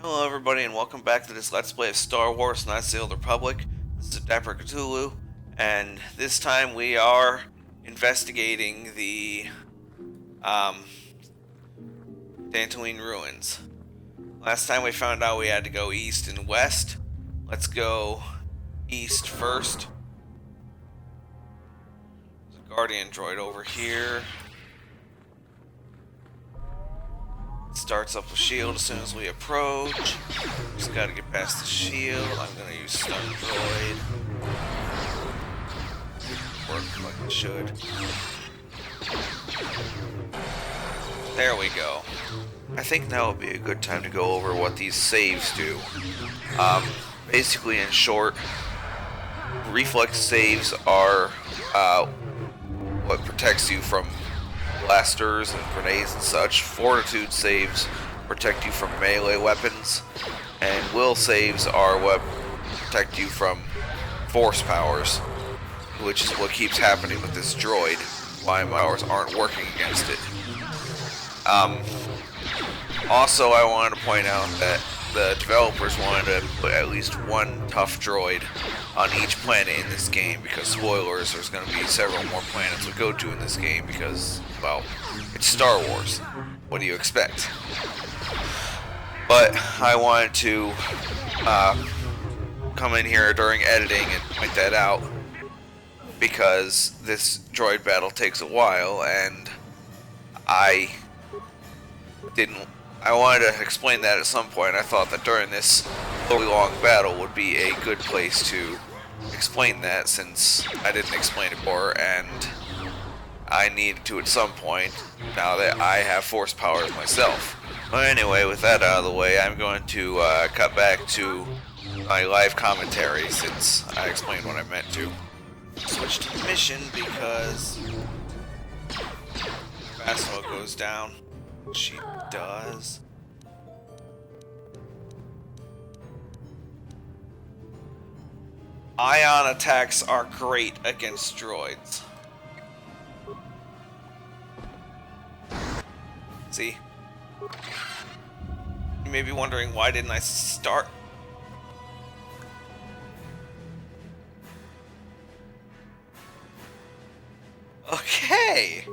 Hello everybody and welcome back to this Let's Play of Star Wars Knights of the Old Republic. This is Dapper Cthulhu, and this time we are investigating the Dantooine ruins. Last time we found out we had to go east and west. Let's go east first. There's a Guardian droid over here. Starts up the shield as soon as we approach. Just gotta get past the shield. I'm gonna use stun droid. Work like it should. There we go. I think now would be a good time to go over what these saves do. Basically, in short, reflex saves are what protects you from blasters and grenades and such. Fortitude saves protect you from melee weapons, and will saves are what protect you from force powers, which is what keeps happening with this droid. Why powers aren't working against it. Also, I wanted to point out that the developers wanted to put at least one tough droid on each planet in this game, because spoilers, there's going to be several more planets we go to in this game because, well, it's Star Wars. What do you expect? But I wanted to come in here during editing and point that out, because this droid battle takes a while, and I wanted to explain that at some point. I thought that during this really long battle would be a good place to explain that, since I didn't explain it before, and I needed to at some point, now that I have force powers myself. But anyway, with that out of the way, I'm going to cut back to my live commentary, since I explained what I meant to. Switch to mission because Phasma goes down. She does. Ion attacks are great against droids. See? You may be wondering, why didn't I start? Okay.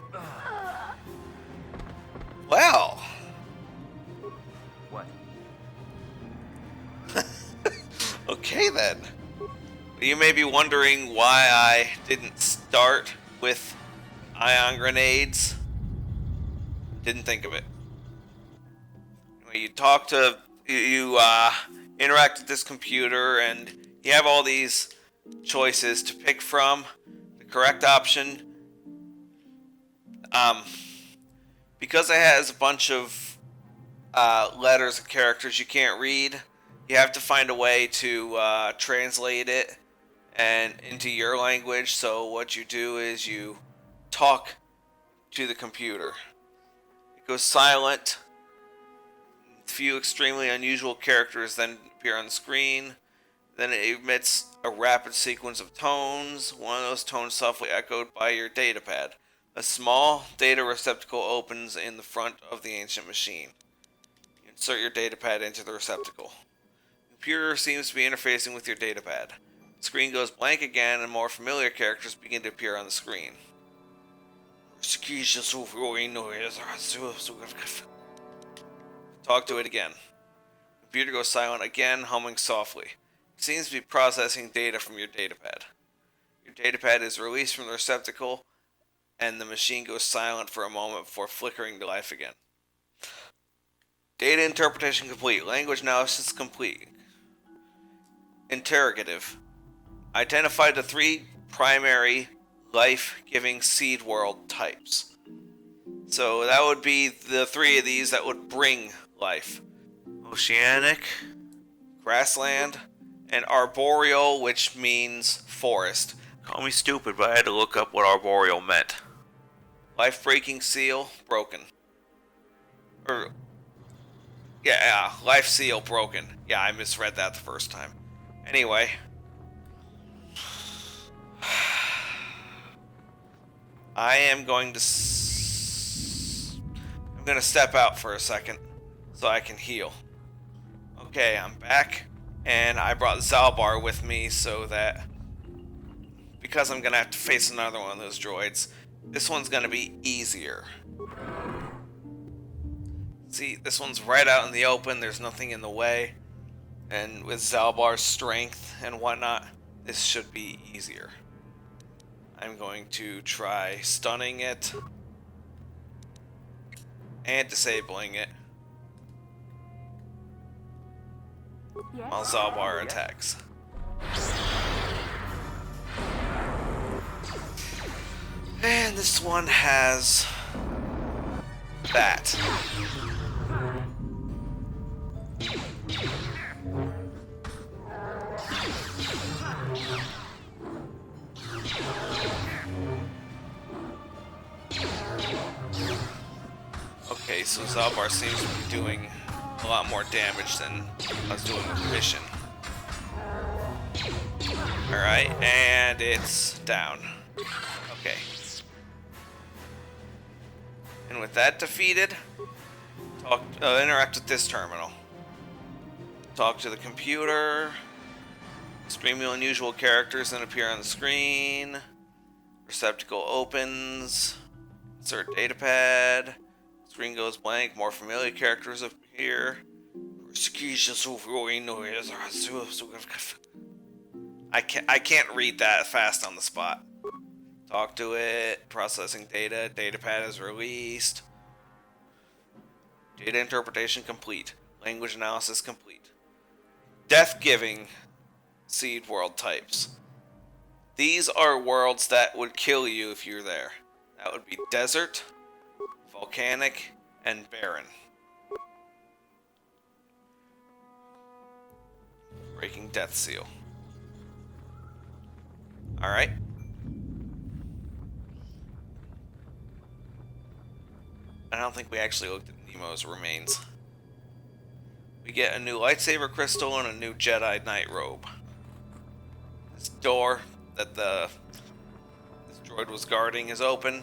Well. What? Okay then. You may be wondering why I didn't start with ion grenades. Didn't think of it. You talk to, you interact with this computer, and you have all these choices to pick from. The correct option, because it has a bunch of letters and characters you can't read, you have to find a way to translate it and into your language. So what you do is you talk to the computer. It goes silent. A few extremely unusual characters then appear on the screen. Then it emits a rapid sequence of tones, one of those tones softly echoed by your datapad. A small data receptacle opens in the front of the ancient machine. You insert your datapad into the receptacle. The computer seems to be interfacing with your datapad. The screen goes blank again, and more familiar characters begin to appear on the screen. Talk to it again. The computer goes silent again, humming softly. It seems to be processing data from your datapad. Your datapad is released from the receptacle, and the machine goes silent for a moment before flickering to life again. Data interpretation complete. Language analysis complete. Interrogative. Identify the 3 primary life-giving seed world types. So that would be the 3 of these that would bring life. Oceanic, grassland, and arboreal, which means forest. Call me stupid, but I had to look up what arboreal meant. Life-breaking seal, broken. Life seal, broken. Yeah, I misread that the first time. Anyway. I am going to I'm going to step out for a second so I can heal. Okay, I'm back. And I brought Zalbar with me so that, because I'm gonna have to face another one of those droids, this one's gonna be easier. See, this one's right out in the open, there's nothing in the way. And with Zalbar's strength and whatnot, this should be easier. I'm going to try stunning it and disabling it while Zalbar attacks. And this one has that. Okay, so Zalbar seems to be doing a lot more damage than I was doing with the mission. Alright, and it's down. Okay. And with that defeated, interact with this terminal. Talk to the computer. Extremely unusual characters then appear on the screen. Receptacle opens. Insert datapad. Screen goes blank. More familiar characters appear. I can't read that fast on the spot. Talk to it. Processing data. Datapad is released. Data interpretation complete. Language analysis complete. Death-giving seed world types. These are worlds that would kill you if you're there. That would be desert, volcanic, and barren. Breaking death seal. Alright. I don't think we actually looked at Nemo's remains. We get a new lightsaber crystal and a new Jedi Knight robe. This door that this droid was guarding is open.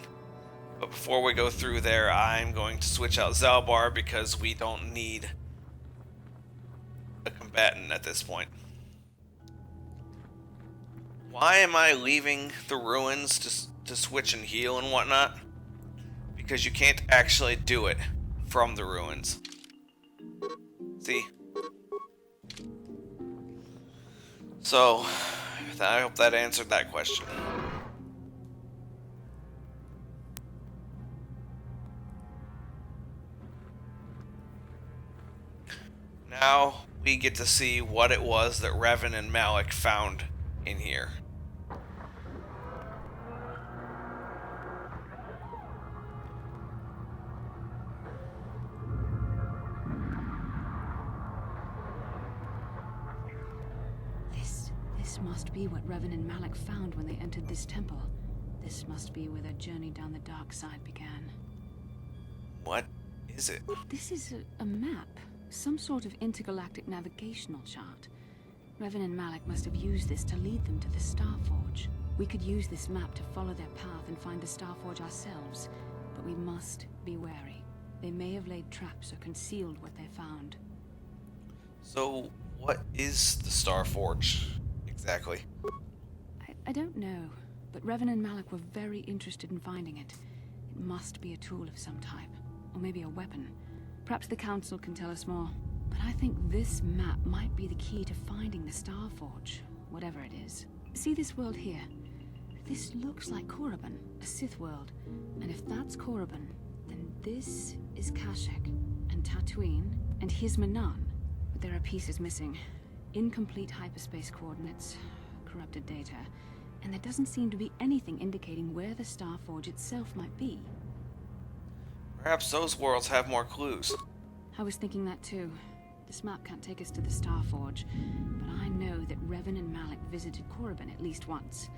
But before we go through there, I'm going to switch out Zalbar because we don't need a combatant at this point. Why am I leaving the ruins to switch and heal and whatnot? Because you can't actually do it from the ruins. See? So, I hope that answered that question. Now we get to see what it was that Revan and Malik found in here. This must be what Revan and Malik found when they entered this temple. This must be where their journey down the dark side began. What is it? This is a map. Some sort of intergalactic navigational chart. Revan and Malik must have used this to lead them to the Starforge. We could use this map to follow their path and find the Starforge ourselves, but we must be wary. They may have laid traps or concealed what they found. So, what is the Starforge exactly? I don't know, but Revan and Malik were very interested in finding it. It must be a tool of some type, or maybe a weapon. Perhaps the Council can tell us more. But I think this map might be the key to finding the Starforge, whatever it is. See this world here? This looks like Korriban, a Sith world. And if that's Korriban, then this is Kashyyyk, and Dantooine, and here's Manan. But there are pieces missing. Incomplete hyperspace coordinates, corrupted data, and there doesn't seem to be anything indicating where the Starforge itself might be. Perhaps those worlds have more clues. I was thinking that too. This map can't take us to the Starforge, but I know that Revan and Malik visited Korriban at least once.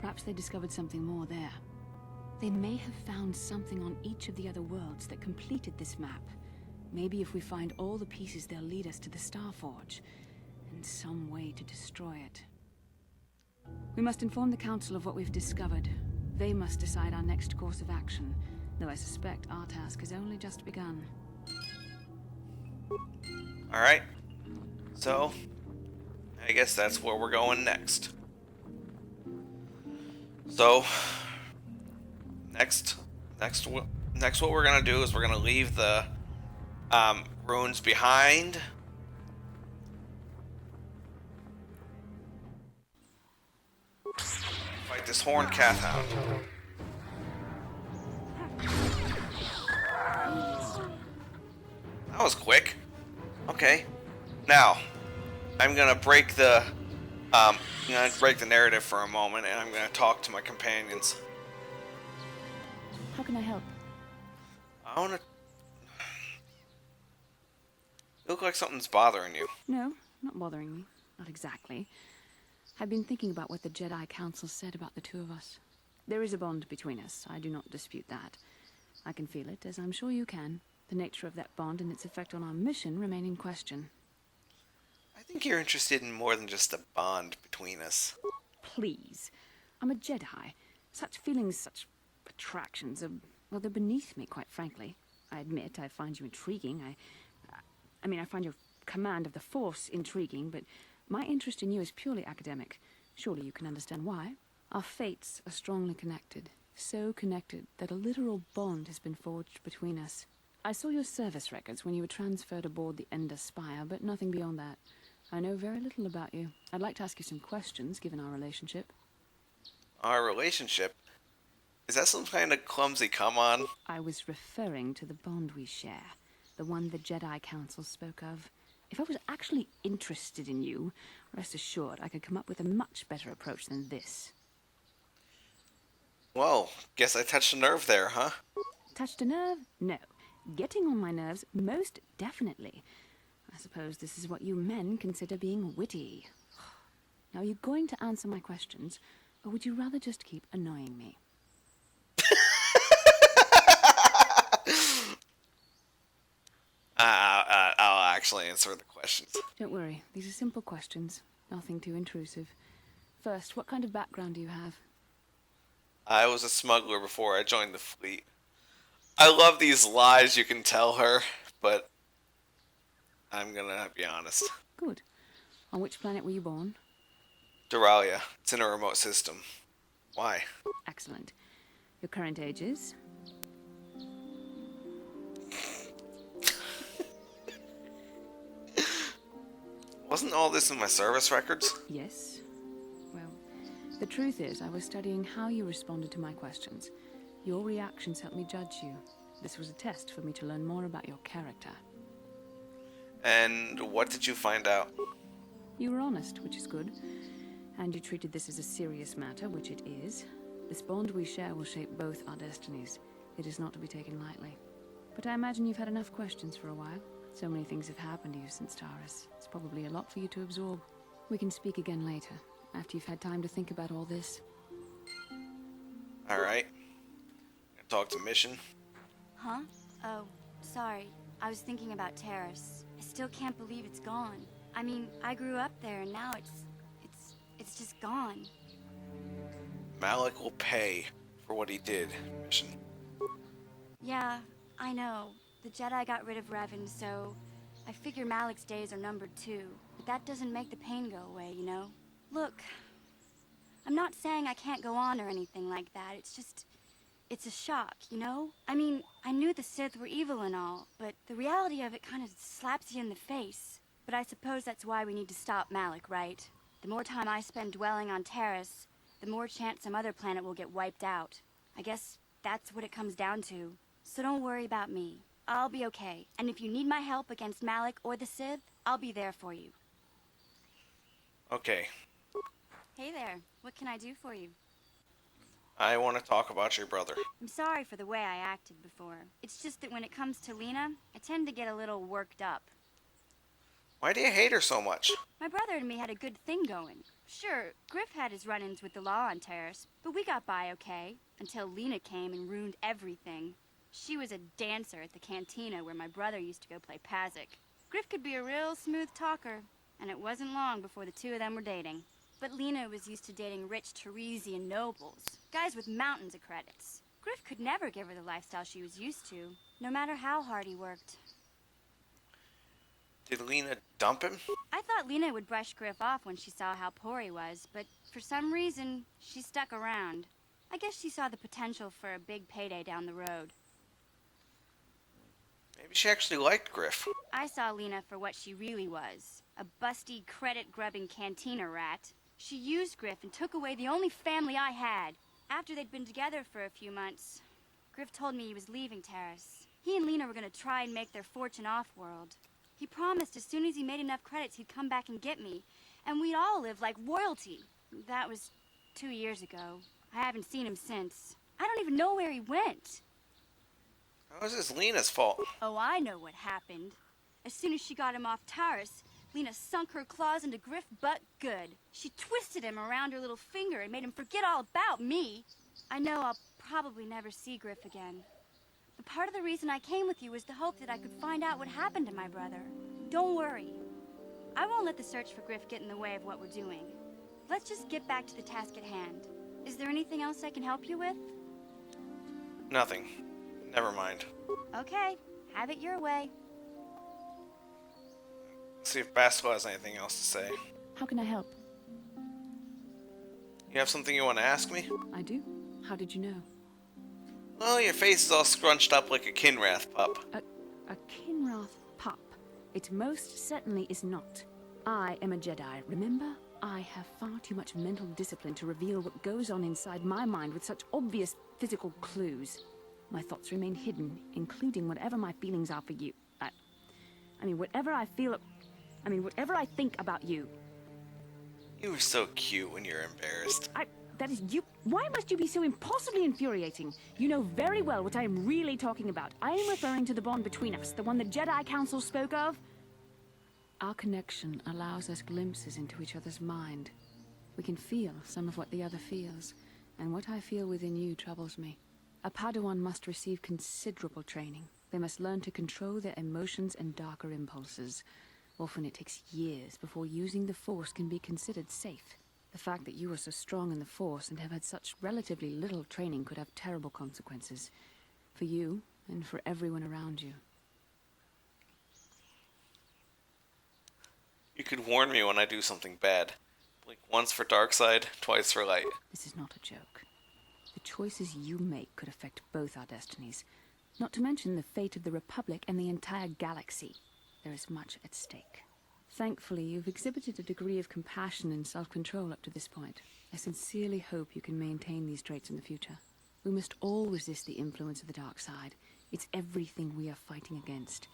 Perhaps they discovered something more there. They may have found something on each of the other worlds that completed this map. Maybe if we find all the pieces, they'll lead us to the Starforge, and some way to destroy it. We must inform the Council of what we've discovered. They must decide our next course of action, though I suspect our task has only just begun. Alright. So, I guess that's where we're going next. So, next, next, next, what we're gonna do is we're gonna leave the ruins behind. Fight this horned cat hound. That was quick. Okay. Now, I'm gonna break the narrative for a moment, and I'm gonna talk to my companions. How can I help? I wanna. You look like something's bothering you. No, not bothering me. Not exactly. I've been thinking about what the Jedi Council said about the two of us. There is a bond between us. I do not dispute that. I can feel it, as I'm sure you can. The nature of that bond and its effect on our mission remain in question. I think you're interested in more than just a bond between us. Please. I'm a Jedi. Such feelings, such attractions are, well, they're beneath me, quite frankly. I admit I find you intriguing. I find your command of the Force intriguing, but my interest in you is purely academic. Surely you can understand why. Our fates are strongly connected. So connected that a literal bond has been forged between us. I saw your service records when you were transferred aboard the Ender Spire, but nothing beyond that. I know very little about you. I'd like to ask you some questions, given our relationship. Our relationship? Is that some kind of clumsy come on? I was referring to the bond we share. The one the Jedi Council spoke of. If I was actually interested in you, rest assured I could come up with a much better approach than this. Whoa, guess I touched a nerve there, huh? Touched a nerve? No. Getting on my nerves? Most definitely. I suppose this is what you men consider being witty. Now, are you going to answer my questions, or would you rather just keep annoying me? I'll actually answer the questions. Don't worry, these are simple questions. Nothing too intrusive. First, what kind of background do you have? I was a smuggler before I joined the fleet. I love these lies you can tell her, but I'm gonna be honest. Good. On which planet were you born? Duralia. It's in a remote system. Why? Excellent. Your current age is? Wasn't all this in my service records? Yes. Well, the truth is, I was studying how you responded to my questions. Your reactions helped me judge you. This was a test for me to learn more about your character. And what did you find out? You were honest, which is good. And you treated this as a serious matter, which it is. This bond we share will shape both our destinies. It is not to be taken lightly. But I imagine you've had enough questions for a while. So many things have happened to you since Taurus. It's probably a lot for you to absorb. We can speak again later, after you've had time to think about all this. Alright. Talk to Mission. Huh? Oh, sorry. I was thinking about Terrace. I still can't believe it's gone. I mean, I grew up there and now it's just gone. Malik will pay for what he did, Mission. Yeah, I know. The Jedi got rid of Revan, so I figure Malik's days are numbered too. But that doesn't make the pain go away, you know? Look, I'm not saying I can't go on or anything like that. It's a shock, you know? I mean, I knew the Sith were evil and all, but the reality of it kind of slaps you in the face. But I suppose that's why we need to stop Malik, right? The more time I spend dwelling on Terrace, the more chance some other planet will get wiped out. I guess that's what it comes down to. So don't worry about me. I'll be okay. And if you need my help against Malik or the Sith, I'll be there for you. Okay. Hey there. What can I do for you? I want to talk about your brother. I'm sorry for the way I acted before. It's just that when it comes to Lena, I tend to get a little worked up. Why do you hate her so much? My brother and me had a good thing going. Sure, Griff had his run-ins with the law on Terrace, but we got by okay, until Lena came and ruined everything. She was a dancer at the cantina where my brother used to go play Pazik. Griff could be a real smooth talker, and it wasn't long before the two of them were dating. But Lena was used to dating rich Teresian nobles, guys with mountains of credits. Griff could never give her the lifestyle she was used to, no matter how hard he worked. Did Lena dump him? I thought Lena would brush Griff off when she saw how poor he was, but for some reason, she stuck around. I guess she saw the potential for a big payday down the road. Maybe she actually liked Griff. I saw Lena for what she really was, a busty, credit-grubbing cantina rat. She used Griff and took away the only family I had. After they'd been together for a few months, Griff told me he was leaving Terrace. He and Lena were going to try and make their fortune off-world. He promised as soon as he made enough credits he'd come back and get me, and we'd all live like royalty. That was 2 years ago. I haven't seen him since. I don't even know where he went. How is this Lena's fault? Oh, I know what happened. As soon as she got him off Taurus, Lena sunk her claws into Griff butt good. She twisted him around her little finger and made him forget all about me. I know I'll probably never see Griff again. But part of the reason I came with you was to hope that I could find out what happened to my brother. Don't worry. I won't let the search for Griff get in the way of what we're doing. Let's just get back to the task at hand. Is there anything else I can help you with? Nothing. Never mind. Okay, have it your way. Let's see if Basco has anything else to say. How can I help? You have something you want to ask me? I do. How did you know? Well, your face is all scrunched up like a Kinrath pup. A Kinrath pup. It most certainly is not. I am a Jedi, remember? I have far too much mental discipline to reveal what goes on inside my mind with such obvious physical clues. My thoughts remain hidden, including whatever my feelings are for you. Whatever I think about you. You were so cute when you're embarrassed. That is you. Why must you be so impossibly infuriating? You know very well what I am really talking about. I am referring to the bond between us, the one the Jedi Council spoke of. Our connection allows us glimpses into each other's mind. We can feel some of what the other feels, and what I feel within you troubles me. A Padawan must receive considerable training. They must learn to control their emotions and darker impulses. Often it takes years before using the Force can be considered safe. The fact that you are so strong in the Force and have had such relatively little training could have terrible consequences. For you, and for everyone around you. You could warn me when I do something bad. Like once for dark side, twice for light. This is not a joke. The choices you make could affect both our destinies. Not to mention the fate of the Republic and the entire galaxy. There is much at stake. Thankfully, you've exhibited a degree of compassion and self-control up to this point. I sincerely hope you can maintain these traits in the future. We must all resist the influence of the dark side. It's everything we are fighting against.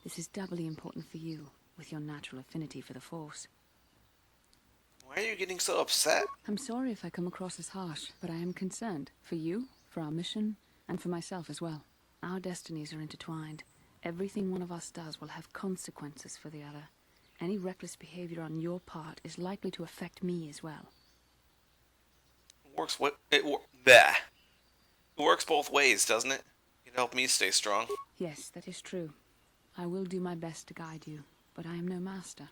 This is doubly important for you, with your natural affinity for the Force. Why are you getting so upset? I'm sorry if I come across as harsh, but I am concerned. For you, for our mission, and for myself as well. Our destinies are intertwined. Everything one of us does will have consequences for the other. Any reckless behavior on your part is likely to affect me as well. It works both ways, doesn't it? It helped me stay strong. Yes, that is true. I will do my best to guide you, but I am no master.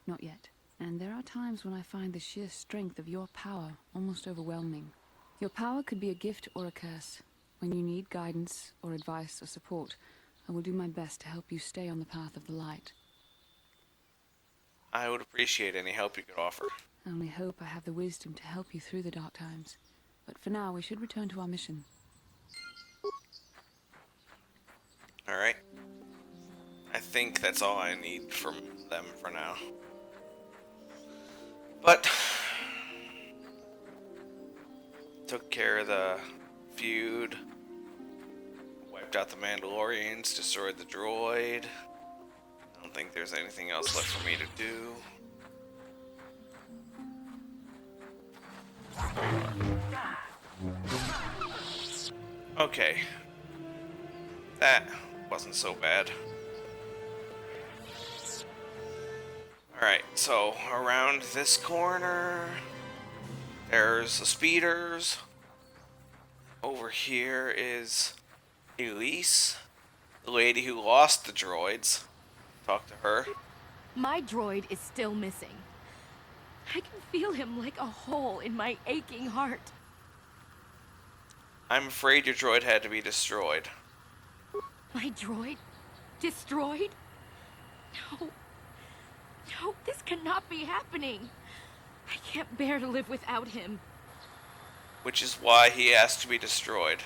Not yet. And there are times when I find the sheer strength of your power almost overwhelming. Your power could be a gift or a curse. When you need guidance or advice or support, I will do my best to help you stay on the path of the light. I would appreciate any help you could offer. I only hope I have the wisdom to help you through the dark times. But for now, we should return to our mission. Alright. I think that's all I need from them for now. But took care of the feud, wiped out the Mandalorians, destroyed the droid. I don't think there's anything else left for me to do. Okay. That wasn't so bad. Alright, so around this corner, there's the speeders. Over here is Elise, the lady who lost the droids. Talk to her. My droid is still missing. I can feel him like a hole in my aching heart. I'm afraid your droid had to be destroyed. My droid? Destroyed? No. No, this cannot be happening. I can't bear to live without him. Which is why he asked to be destroyed.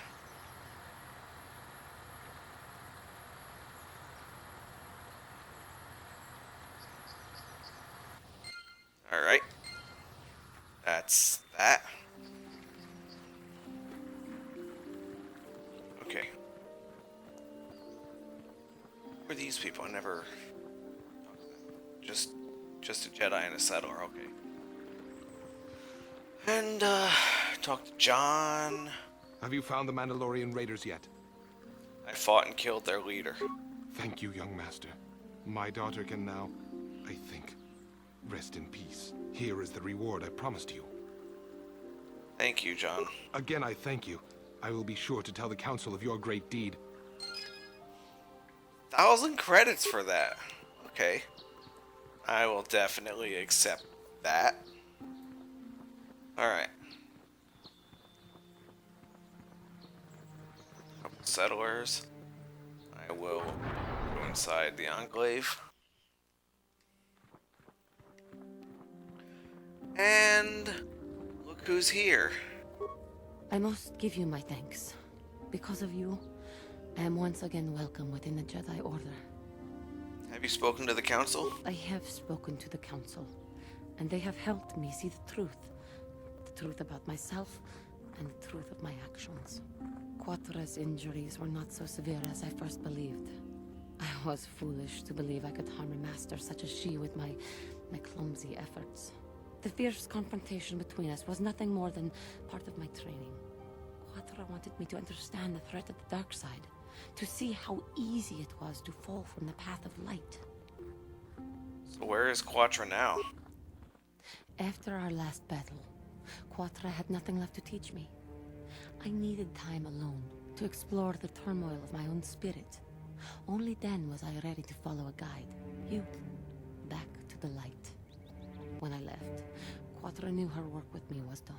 Alright. That's that. Okay. Who are these people? I never... Just a Jedi and a settler, okay. And, talk to John. Have you found the Mandalorian raiders yet? I fought and killed their leader. Thank you, young master. My daughter can now, I think, rest in peace. Here is the reward I promised you. Thank you, John. Again, I thank you. I will be sure to tell the council of your great deed. 1,000 credits for that. Okay. I will definitely accept that. Alright. Couple settlers. I will go inside the Enclave. And look who's here. I must give you my thanks. Because of you, I am once again welcome within the Jedi Order. Have you spoken to the council? I have spoken to the Council, and they have helped me see the truth. The truth about myself, and the truth of my actions. Quatra's injuries were not so severe as I first believed. I was foolish to believe I could harm a master such as she with my clumsy efforts. The fierce confrontation between us was nothing more than part of my training. Quatra wanted me to understand the threat of the dark side, to see how easy it was to fall from the path of light. So where is Quatra now? After our last battle, Quatra had nothing left to teach me. I needed time alone to explore the turmoil of my own spirit. Only then was I ready to follow a guide. You. Back to the light. When I left, Quatra knew her work with me was done.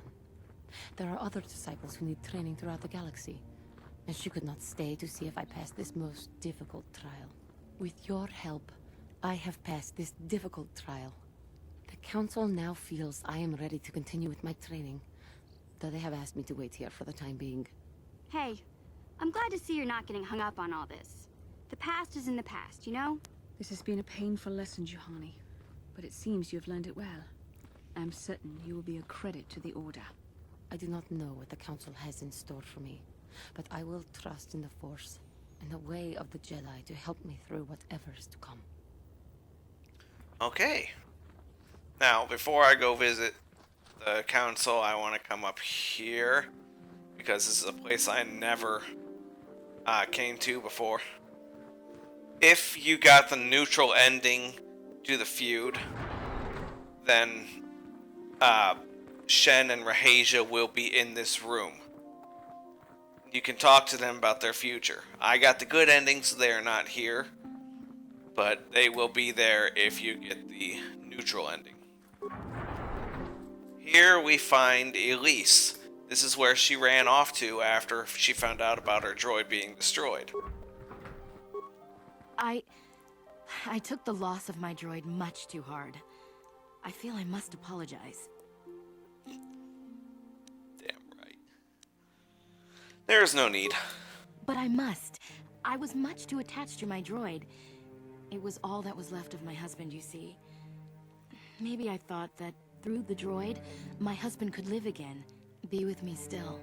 There are other disciples who need training throughout the galaxy, and she could not stay to see if I passed this most difficult trial. With your help, I have passed this difficult trial. The Council now feels I am ready to continue with my training, though they have asked me to wait here for the time being. Hey, I'm glad to see you're not getting hung up on all this. The past is in the past, you know? This has been a painful lesson, Juhani, but it seems you have learned it well. I am certain you will be a credit to the Order. I do not know what the Council has in store for me, but I will trust in the Force and the way of the Jedi to help me through whatever is to come. Okay. Now, before I go visit the council, I want to come up here, because this is a place I never came to before. If you got the neutral ending to the feud, then Shen and Rahasia will be in this room. You can talk to them about their future. I got the good ending, so they are not here, but they will be there if you get the neutral ending. Here we find Elise. This is where she ran off to after she found out about her droid being destroyed. I took the loss of my droid much too hard. I feel I must apologize. Damn right. There is no need. But I must. I was much too attached to my droid. It was all that was left of my husband, you see. Maybe I thought that through the droid, my husband could live again, be with me still.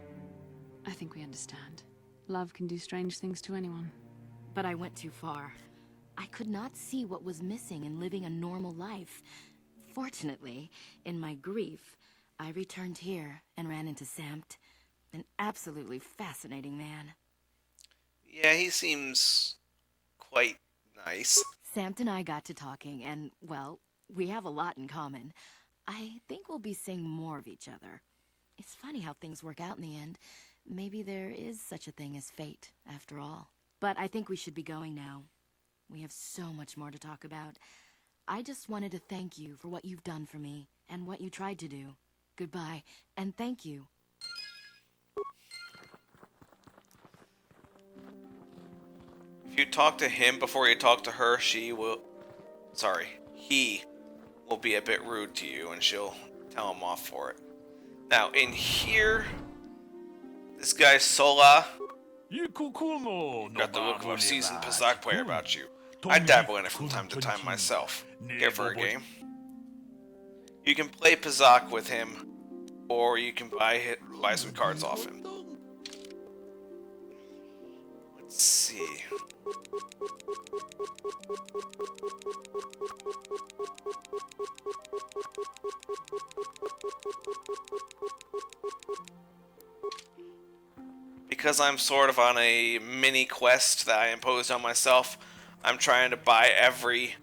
I think we understand. Love can do strange things to anyone. But I went too far. I could not see what was missing in living a normal life. Fortunately, in my grief, I returned here and ran into Samt, an absolutely fascinating man. Yeah, he seems quite nice. Samt and I got to talking, and, well, we have a lot in common. I think we'll be seeing more of each other. It's funny how things work out in the end. Maybe there is such a thing as fate, after all. But I think we should be going now. We have so much more to talk about. I just wanted to thank you for what you've done for me, and what you tried to do. Goodbye, and thank you. If you talk to him before you talk to her, he be a bit rude to you, and she'll tell him off for it. Now, in here, this guy Sola got the look of a seasoned Pazak player about you. I dabble in it from time to time myself. Here for a game. You can play Pazak with him, or you can buy some cards off him. Let's see. Because I'm sort of on a mini quest that I imposed on myself, I'm trying to buy every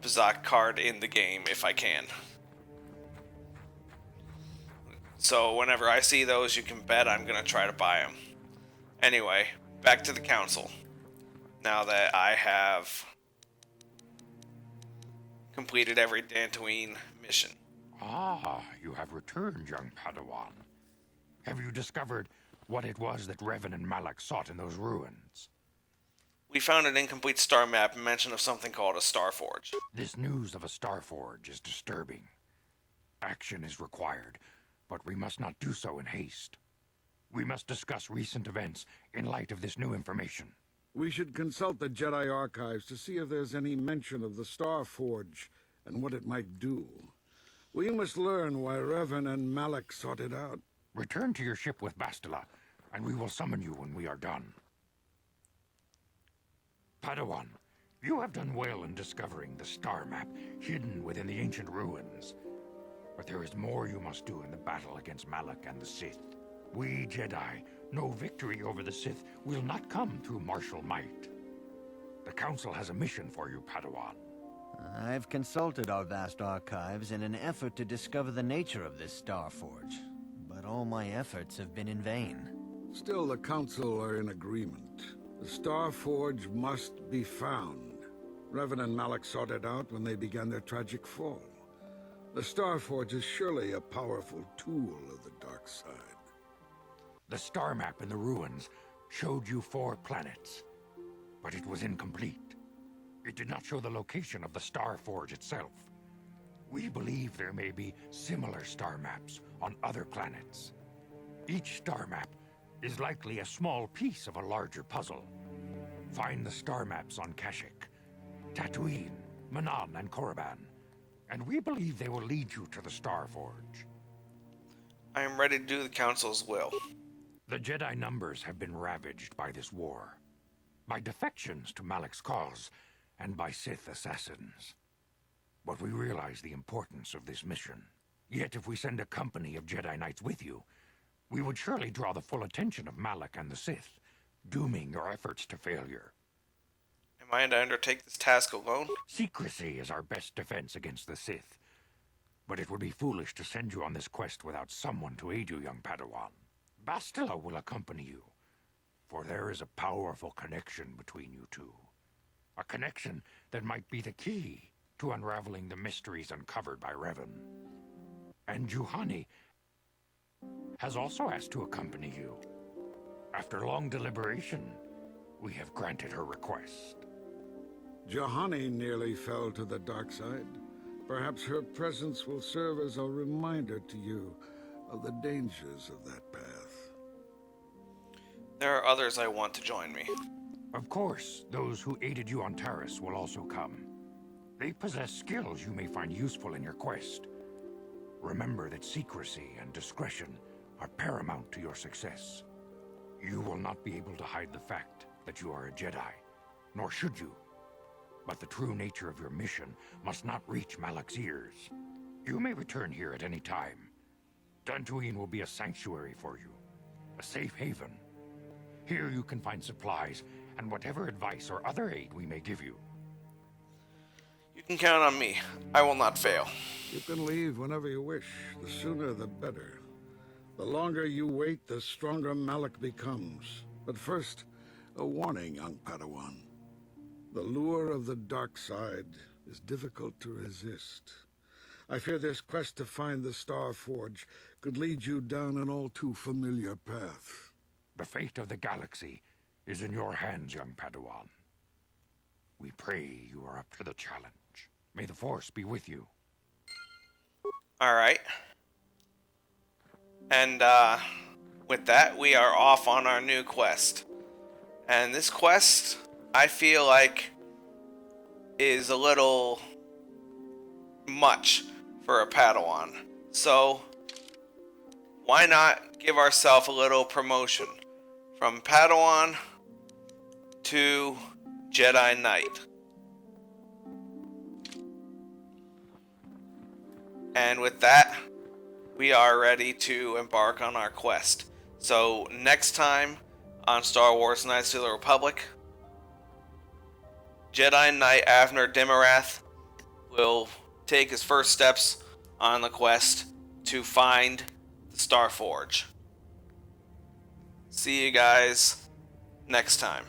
Pazak card in the game if I can. So whenever I see those, you can bet I'm going to try to buy them. Anyway, back to the council. Now that I have completed every Dantooine mission. Ah, you have returned, young Padawan. Have you discovered what it was that Revan and Malak sought in those ruins? We found an incomplete star map and mention of something called a star forge. This news of a star forge is disturbing. Action is required, but we must not do so in haste. We must discuss recent events in light of this new information. We should consult the Jedi archives to see if there's any mention of the Star Forge and what it might do. We must learn why Revan and Malak sought it out. Return to your ship with Bastila, and we will summon you when we are done. Padawan, you have done well in discovering the star map hidden within the ancient ruins. But there is more you must do in the battle against Malak and the Sith. We Jedi know victory over the Sith will not come through martial might. The Council has a mission for you, Padawan. I've consulted our vast archives in an effort to discover the nature of this Star Forge, but all my efforts have been in vain. Still, the Council are in agreement. The Star Forge must be found. Revan and Malak sought it out when they began their tragic fall. The Star Forge is surely a powerful tool of the dark side. The star map in the ruins showed you 4 planets, but it was incomplete. It did not show the location of the Star Forge itself. We believe there may be similar star maps on other planets. Each star map is likely a small piece of a larger puzzle. Find the star maps on Kashyyyk, Dantooine, Manan, and Korriban, and we believe they will lead you to the Star Forge. I am ready to do the Council's will. The Jedi numbers have been ravaged by this war, by defections to Malak's cause, and by Sith assassins. But we realize the importance of this mission. Yet if we send a company of Jedi Knights with you, we would surely draw the full attention of Malak and the Sith, dooming your efforts to failure. Am I to undertake this task alone? Secrecy is our best defense against the Sith. But it would be foolish to send you on this quest without someone to aid you, young Padawan. Bastila will accompany you, for there is a powerful connection between you two. A connection that might be the key to unraveling the mysteries uncovered by Revan. And Juhani has also asked to accompany you. After long deliberation, we have granted her request. Juhani nearly fell to the dark side. Perhaps her presence will serve as a reminder to you of the dangers of that path. There are others I want to join me. Of course, those who aided you on Taris will also come. They possess skills you may find useful in your quest. Remember that secrecy and discretion are paramount to your success. You will not be able to hide the fact that you are a Jedi, nor should you. But the true nature of your mission must not reach Malak's ears. You may return here at any time. Dantooine will be a sanctuary for you, a safe haven. Here you can find supplies and whatever advice or other aid we may give you. You can count on me. I will not fail. You can leave whenever you wish. The sooner the better. The longer you wait, the stronger Malak becomes. But first, a warning, young Padawan. The lure of the dark side is difficult to resist. I fear this quest to find the Star Forge could lead you down an all too familiar path. The fate of the galaxy is in your hands, young Padawan. We pray you are up to the challenge. May the Force be with you. Alright. And with that, we are off on our new quest. And this quest, I feel like, is a little much for a Padawan. So, why not give ourselves a little promotion? From Padawan to Jedi Knight. And with that, we are ready to embark on our quest. So next time on Star Wars Knights of the Republic, Jedi Knight Avner Dimarath will take his first steps on the quest to find the Star Forge. See you guys next time.